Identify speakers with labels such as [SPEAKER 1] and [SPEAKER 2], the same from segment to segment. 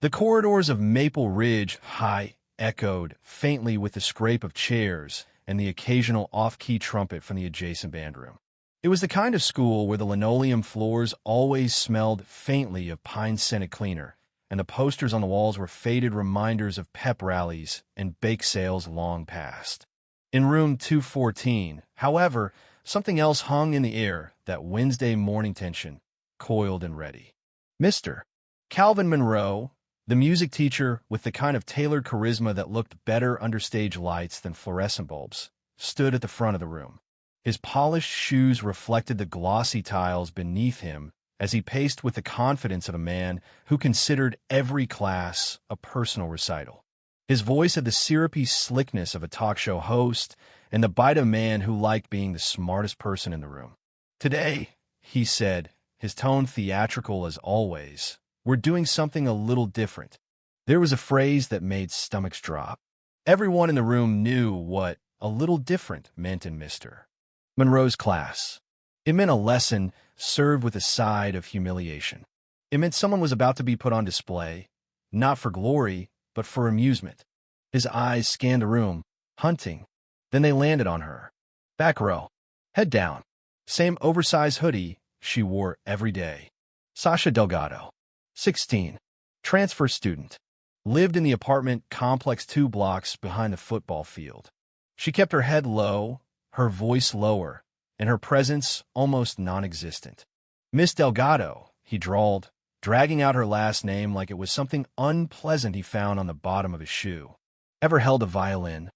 [SPEAKER 1] The corridors of Maple Ridge High echoed faintly with the scrape of chairs and the occasional off-key trumpet from the adjacent bandroom. It was the kind of school where the linoleum floors always smelled faintly of pine-scented cleaner, and the posters on the walls were faded reminders of pep rallies and bake sales long past. In room 214, however, something else hung in the air, that Wednesday morning tension, coiled and ready. Mr. Calvin Monroe, the music teacher with the kind of tailored charisma that looked better under stage lights than fluorescent bulbs, stood at the front of the room. His polished shoes reflected the glossy tiles beneath him as he paced with the confidence of a man who considered every class a personal recital. His voice had the syrupy slickness of a talk show host and the bite of a man who liked being the smartest person in the room. "Today," he said, his tone theatrical as always, "we're doing something a little different." There was a phrase that made stomachs drop. Everyone in the room knew what "a little different" meant in Mr. Monroe's class. It meant a lesson served with a side of humiliation. It meant someone was about to be put on display, not for glory, but for amusement. His eyes scanned the room, hunting. Then they landed on her. Back row. Head down. Same oversized hoodie she wore every day. Sasha Delgado. 16. Transfer student. Lived in the apartment complex 2 blocks behind the football field. She kept her head low, her voice lower, and her presence almost non-existent. "Miss Delgado," he drawled, dragging out her last name like it was something unpleasant he found on the bottom of his shoe. "Ever held a violin?"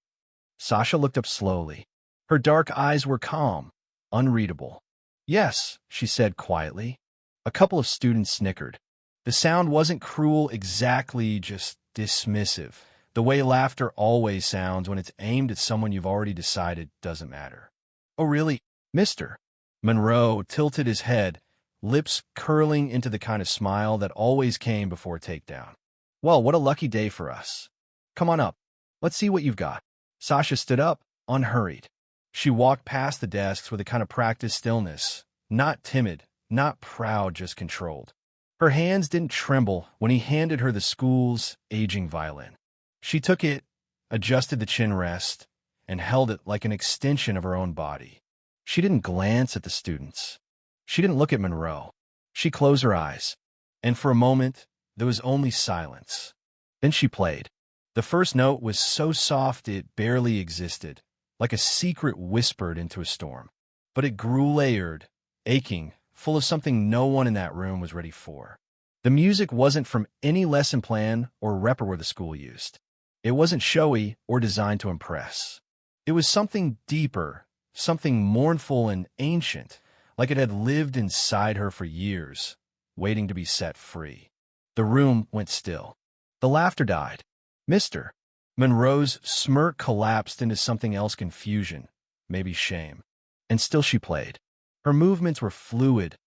[SPEAKER 1] Sasha looked up slowly. Her dark eyes were calm, unreadable. "Yes," she said quietly. A couple of students snickered. The sound wasn't cruel exactly, just dismissive, the way laughter always sounds when it's aimed at someone you've already decided doesn't matter. "Oh, really, Mr. Monroe tilted his head, lips curling into the kind of smile that always came before a takedown. "Well, what a lucky day for us. Come on up. Let's see what you've got." Sasha stood up, unhurried. She walked past the desks with a kind of practiced stillness, not timid, not proud, just controlled. Her hands didn't tremble when he handed her the school's aging violin. She took it, adjusted the chin rest, and held it like an extension of her own body. She didn't glance at the students. She didn't look at Monroe. She closed her eyes, and for a moment, there was only silence. Then she played. The first note was so soft it barely existed, like a secret whispered into a storm. But it grew layered, aching, full of something no one in that room was ready for. The music wasn't from any lesson plan or repertoire the school used. It wasn't showy or designed to impress. It was something deeper, something mournful and ancient, like it had lived inside her for years, waiting to be set free. The room went still. The laughter died. Mr. Monroe's smirk collapsed into something else, confusion, maybe shame. And still she played. Her movements were fluid,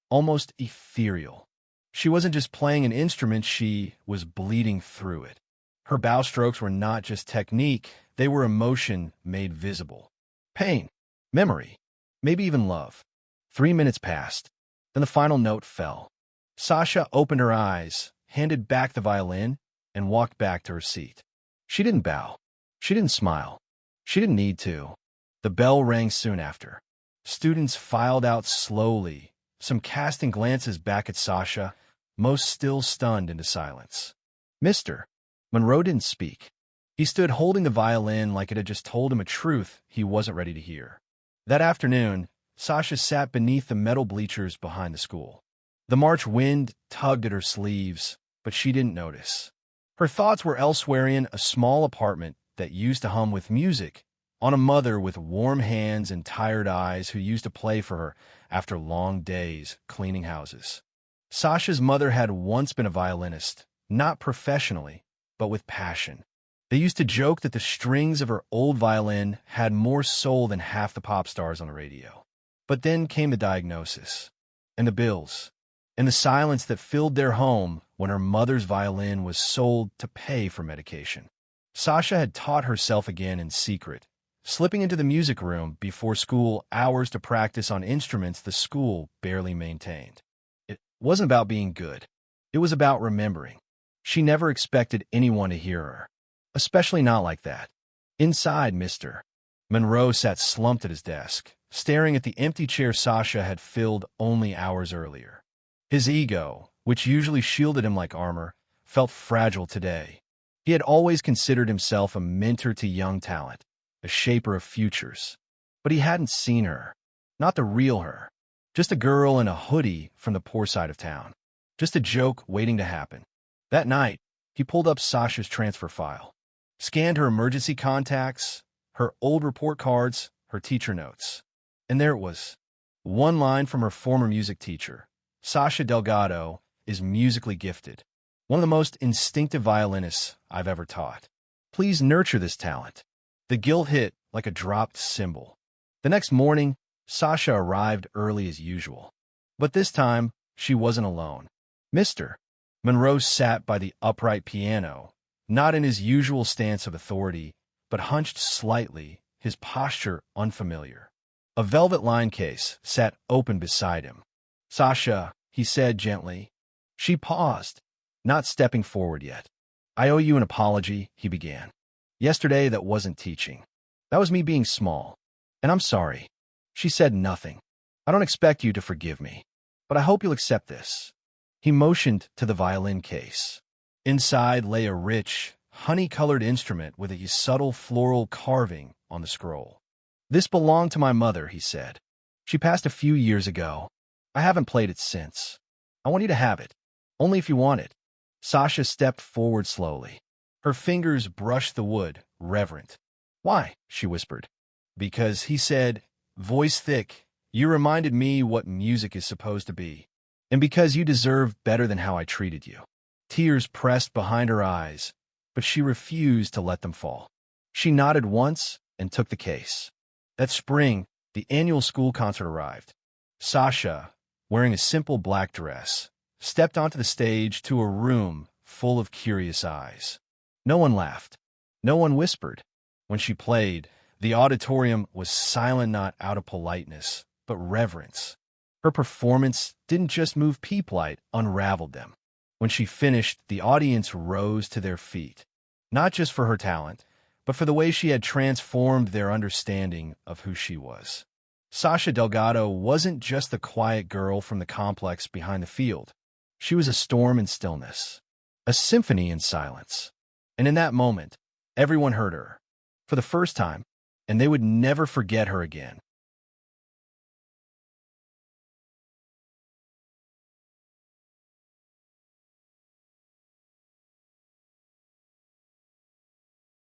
[SPEAKER 1] almost ethereal. She wasn't just playing an instrument, she was bleeding through it. Her bow strokes were not just technique, they were emotion made visible. Pain, memory, maybe even love. 3 minutes passed. Then the final note fell. Sasha opened her eyes, handed back the violin, and walked back to her seat. She didn't bow. She didn't smile. She didn't need to. The bell rang soon after. Students filed out slowly, some casting glances back at Sasha, most still stunned into silence. Mr. Monroe didn't speak. He stood holding the violin like it had just told him a truth he wasn't ready to hear. That afternoon, Sasha sat beneath the metal bleachers behind the school. The March wind tugged at her sleeves, but she didn't notice. Her thoughts were elsewhere, in a small apartment that used to hum with music, on a mother with warm hands and tired eyes who used to play for her after long days cleaning houses. Sasha's mother had once been a violinist, not professionally, but with passion. They used to joke that the strings of her old violin had more soul than half the pop stars on the radio. But then came the diagnosis, and the bills, and the silence that filled their home when her mother's violin was sold to pay for medication. Sasha had taught herself again in secret, slipping into the music room before school hours to practice on instruments the school barely maintained. It wasn't about being good. It was about remembering. She never expected anyone to hear her, especially not like that. Inside, Mr. Monroe sat slumped at his desk, staring at the empty chair Sasha had filled only hours earlier. His ego, which usually shielded him like armor, felt fragile today. He had always considered himself a mentor to young talent, a shaper of futures. But he hadn't seen her. Not the real her. Just a girl in a hoodie from the poor side of town. Just a joke waiting to happen. That night, he pulled up Sasha's transfer file, scanned her emergency contacts, her old report cards, her teacher notes. And there it was. One line from her former music teacher. Sasha Delgado is musically gifted. One of the most instinctive violinists I've ever taught. Please nurture this talent. The guilt hit like a dropped cymbal. The next morning, Sasha arrived early as usual. But this time, she wasn't alone. Mr. Monroe sat by the upright piano, not in his usual stance of authority, but hunched slightly, his posture unfamiliar. A velvet line case sat open beside him. Sasha, he said gently. She paused, not stepping forward yet. I owe you an apology, he began. Yesterday, that wasn't teaching. That was me being small. And I'm sorry. She said nothing. I don't expect you to forgive me, but I hope you'll accept this. He motioned to the violin case. Inside lay a rich, honey-colored instrument with a subtle floral carving on the scroll. This belonged to my mother, he said. She passed a few years ago. I haven't played it since. I want you to have it, only if you want it. Sasha stepped forward slowly. Her fingers brushed the wood, reverent. Why? She whispered. Because, he said, voice thick, you reminded me what music is supposed to be. And because you deserve better than how I treated you. Tears pressed behind her eyes, but she refused to let them fall. She nodded once and took the case. That spring, the annual school concert arrived. Sasha, wearing a simple black dress, stepped onto the stage to a room full of curious eyes. No one laughed. No one whispered. When she played, the auditorium was silent not out of politeness, but reverence. Her performance didn't just move people, it unraveled them. When she finished, the audience rose to their feet, not just for her talent, but for the way she had transformed their understanding of who she was. Sasha Delgado wasn't just the quiet girl from the complex behind the field. She was a storm in stillness, a symphony in silence. And in that moment, everyone heard her, for the first time, and they would never forget her again.